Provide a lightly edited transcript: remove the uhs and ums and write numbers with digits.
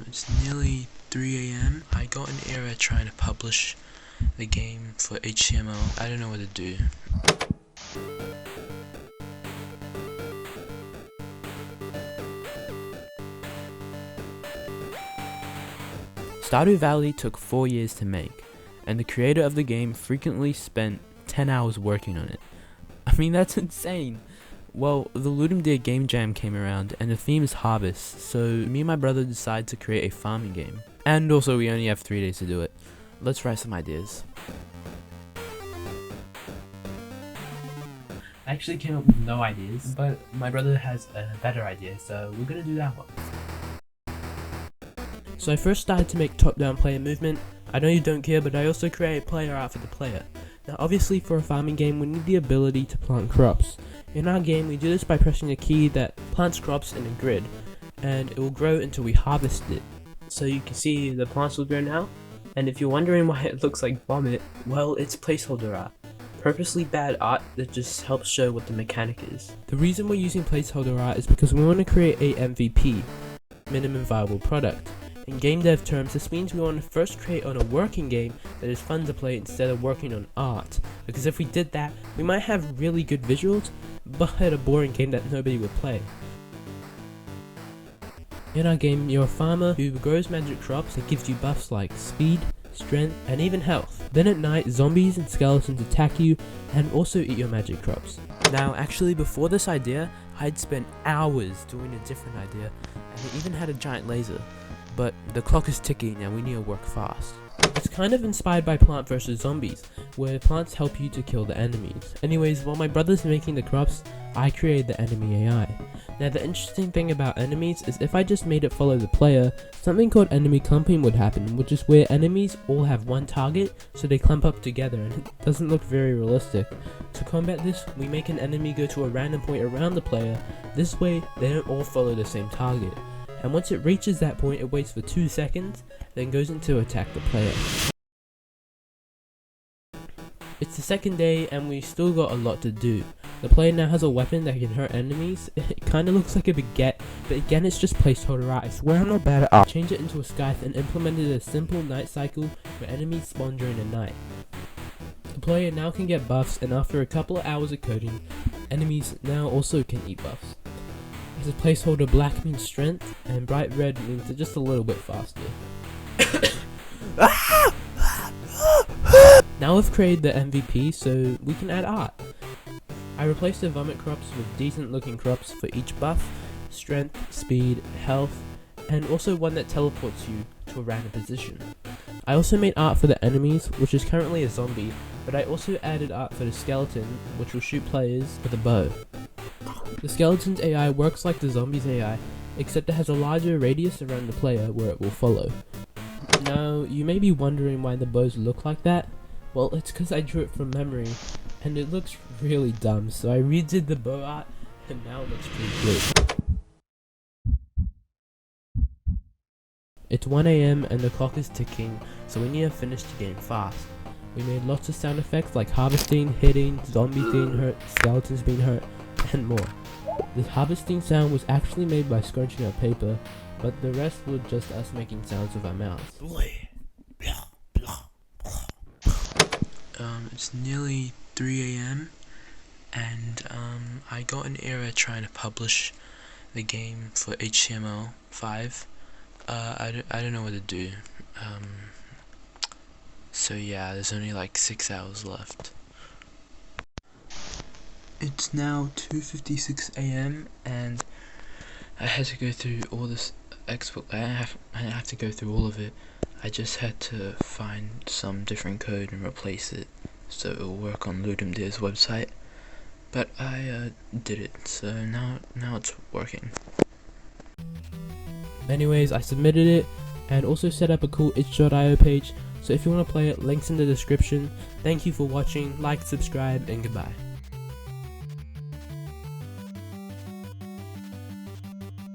It's nearly 3 a.m. I got an error trying to publish the game for HTML. I don't know what to do. Stardew Valley took 4 years to make, and the creator of the game frequently spent 10 hours working on it. I mean, that's insane! Well, the Ludum game jam came around, and the theme is harvest, so me and my brother decided to create a farming game. And also, we only have 3 days to do it. Let's write some ideas. I actually came up with no ideas, but my brother has a better idea, so we're gonna do that one. So I first started to make top-down player movement. I know you don't care, but I also created player art for the player. Now obviously for a farming game we need the ability to plant crops. In our game we do this by pressing a key that plants crops in a grid, and it will grow until we harvest it. So you can see the plants will grow now, and if you're wondering why it looks like vomit, well, it's placeholder art. Purposely bad art that just helps show what the mechanic is. The reason we're using placeholder art is because we want to create a MVP, minimum viable product. In game dev terms, this means we want to first create on a working game that is fun to play instead of working on art, because if we did that, we might have really good visuals, but a boring game that nobody would play. In our game, you're a farmer who grows magic crops that gives you buffs like speed, strength, and even health. Then at night, zombies and skeletons attack you and also eat your magic crops. Now actually before this idea, I'd spent hours doing a different idea, and it even had a giant laser. But the clock is ticking and we need to work fast. It's kind of inspired by Plant vs Zombies, where plants help you to kill the enemies. Anyways, while my brother's making the crops, I created the enemy AI. Now the interesting thing about enemies is if I just made it follow the player, something called enemy clumping would happen, which is where enemies all have one target, so they clump up together, and it doesn't look very realistic. To combat this, we make an enemy go to a random point around the player. This way, they don't all follow the same target. And once it reaches that point, it waits for 2 seconds, then goes in to attack the player. It's the second day and we still got a lot to do. The player now has a weapon that can hurt enemies. It kinda looks like a baguette, but again it's just placeholder art. I swear I'm not bad at art. Change it into a scythe and implemented a simple night cycle where enemies spawn during the night. The player now can get buffs, and after a couple of hours of coding, enemies now also can eat buffs. As a placeholder, black means strength, and bright red means they're just a little bit faster. Now we've created the MVP, so we can add art. I replaced the vomit crops with decent looking crops for each buff, strength, speed, health, and also one that teleports you to a random position. I also made art for the enemies, which is currently a zombie, but I also added art for the skeleton, which will shoot players with a bow. The skeleton's AI works like the zombie's AI, except it has a larger radius around the player where it will follow. Now, you may be wondering why the bows look like that. Well, it's because I drew it from memory, and it looks really dumb, so I redid the bow art, and now it looks pretty good. It's 1 AM and the clock is ticking, so we need to finish the game fast. We made lots of sound effects like harvesting, hitting, zombies being hurt, skeletons being hurt, and more. The harvesting sound was actually made by scrunching up paper, but the rest were just us making sounds with our mouths. It's nearly 3 a.m. and I got an error trying to publish the game for HTML5. I don't know what to do. So yeah, there's only like 6 hours left. It's now 2:56 a.m. and I had to go through all this export. I have to go through all of it. I just had to find some different code and replace it so it will work on Ludum's website. But I did it, so now it's working. Anyways, I submitted it and also set up a cool itch.io page, so if you want to play it, links in the description. Thank you for watching, like, subscribe, and goodbye.